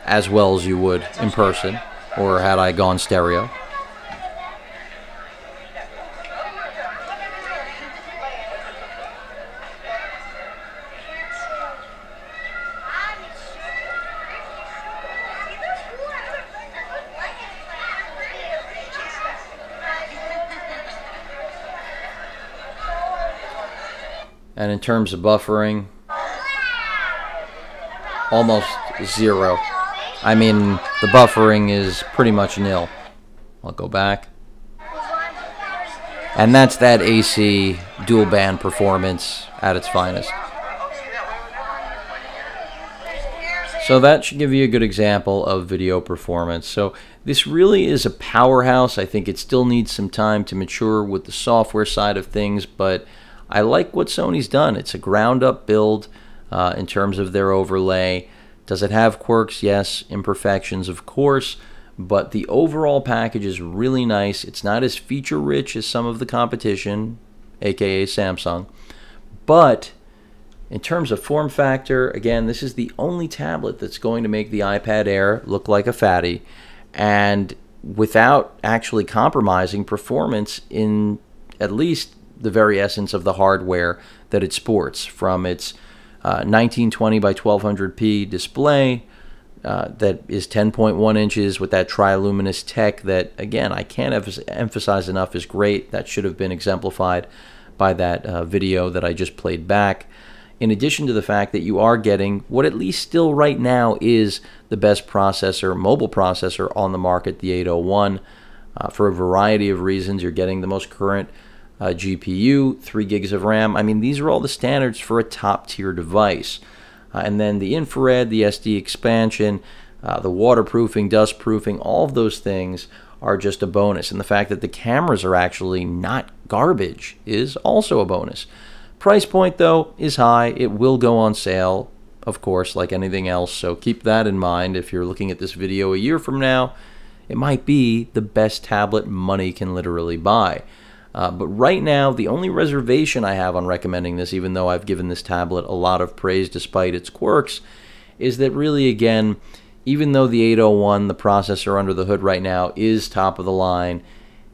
as well as you would in person, or had I gone stereo. And in terms of buffering, almost zero. I mean, the buffering is pretty much nil. I'll go back. And that's that AC dual band performance at its finest. So that should give you a good example of video performance. So this really is a powerhouse. I think it still needs some time to mature with the software side of things, but I like what Sony's done. It's a ground-up build in terms of their overlay. Does it have quirks? Yes. Imperfections, of course. But the overall package is really nice. It's not as feature-rich as some of the competition, aka Samsung, but in terms of form factor, again, this is the only tablet that's going to make the iPad Air look like a fatty, and without actually compromising performance in at least the very essence of the hardware that it sports, from its 1920 by 1200p display that is 10.1 inches with that triluminous tech that, again, I can't emphasize enough is great. That should have been exemplified by that video that I just played back. In addition to the fact that you are getting what at least still right now is the best processor, mobile processor on the market, the 801. For a variety of reasons, you're getting the most current GPU, 3 gigs of RAM. I mean, these are all the standards for a top-tier device. And then the infrared, the SD expansion, the waterproofing, dust proofing, all of those things are just a bonus. And the fact that the cameras are actually not garbage is also a bonus. Price point, though, is high. It will go on sale, of course, like anything else, so keep that in mind. If you're looking at this video a year from now, it might be the best tablet money can literally buy. But right now, the only reservation I have on recommending this, even though I've given this tablet a lot of praise despite its quirks, is that really, again, even though the 801, the processor under the hood right now, is top of the line,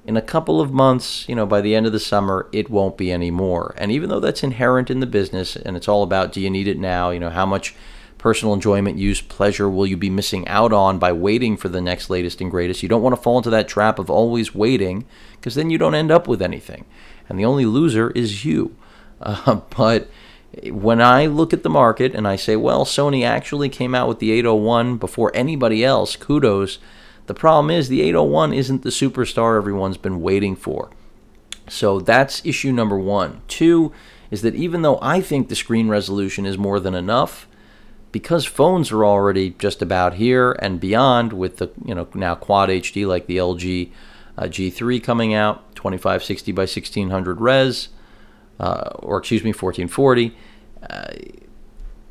in a couple of months, by the end of the summer, it won't be anymore. And even though that's inherent in the business, and it's all about, do you need it now? How much personal enjoyment, use, pleasure will you be missing out on by waiting for the next latest and greatest? You don't want to fall into that trap of always waiting, because then you don't end up with anything. And the only loser is you. But when I look at the market and I say, well, Sony actually came out with the 801 before anybody else, kudos. The problem is the 801 isn't the superstar everyone's been waiting for. So that's issue number one. Two is that even though I think the screen resolution is more than enough, because phones are already just about here and beyond with the now Quad HD like the LG G3 coming out, 2560 by 1600 res, or excuse me, 1440.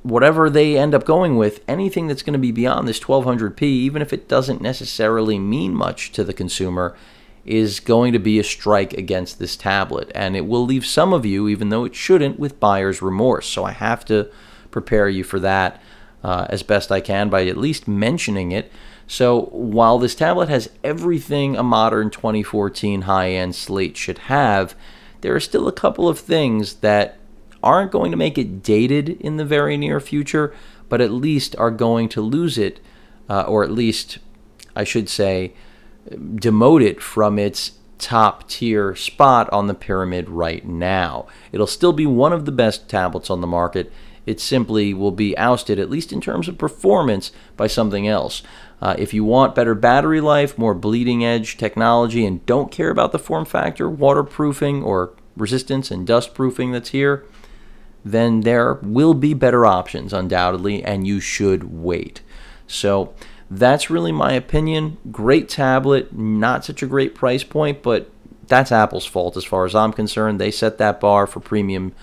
Whatever they end up going with, anything that's going to be beyond this 1200p, even if it doesn't necessarily mean much to the consumer, is going to be a strike against this tablet. And it will leave some of you, even though it shouldn't, with buyer's remorse. So I have to prepare you for that as best I can by at least mentioning it. So while this tablet has everything a modern 2014 high-end slate should have, there are still a couple of things that aren't going to make it dated in the very near future, but at least are going to lose it, or at least, I should say, demote it from its top tier spot on the pyramid right now. It'll still be one of the best tablets on the market. It simply will be ousted, at least in terms of performance, by something else. If you want better battery life, more bleeding edge technology, and don't care about the form factor, waterproofing, or resistance and dust proofing that's here, then there will be better options, undoubtedly, and you should wait. So that's really my opinion. Great tablet, not such a great price point, but that's Apple's fault as far as I'm concerned. They set that bar for premium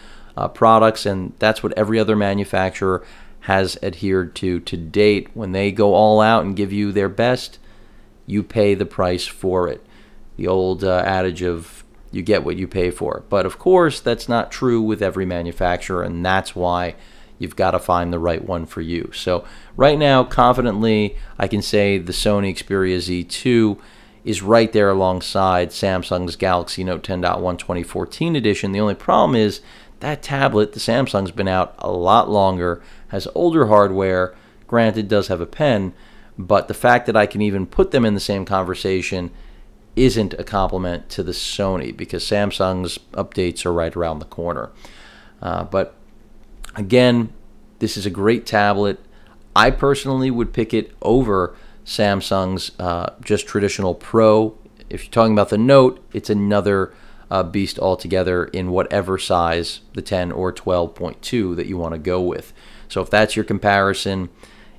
products, and that's what every other manufacturer has adhered to date. When they go all out and give you their best, you pay the price for it. The old adage of you get what you pay for. But of course, that's not true with every manufacturer, and that's why you've got to find the right one for you. So right now, confidently, I can say the Sony Xperia Z2 is right there alongside Samsung's Galaxy Note 10.1 2014 edition. The only problem is that tablet, the Samsung's been out a lot longer, has older hardware, granted does have a pen, but the fact that I can even put them in the same conversation isn't a compliment to the Sony, because Samsung's updates are right around the corner. But again, this is a great tablet. I personally would pick it over Samsung's just traditional Pro. If you're talking about the Note, it's another beast altogether in whatever size, the 10 or 12.2 that you want to go with. So if that's your comparison,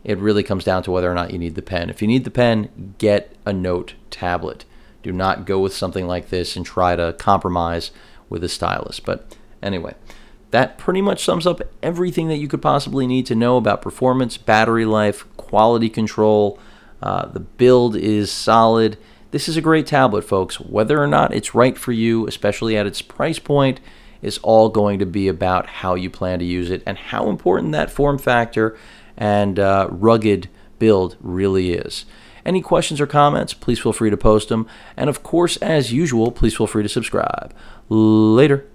it really comes down to whether or not you need the pen. If you need the pen, get a Note tablet. Do not go with something like this and try to compromise with a stylus. But anyway, that pretty much sums up everything that you could possibly need to know about performance, battery life, quality control. The build is solid. This is a great tablet, folks. Whether or not it's right for you, especially at its price point, is all going to be about how you plan to use it and how important that form factor and rugged build really is. Any questions or comments, please feel free to post them. And of course, as usual, please feel free to subscribe. Later.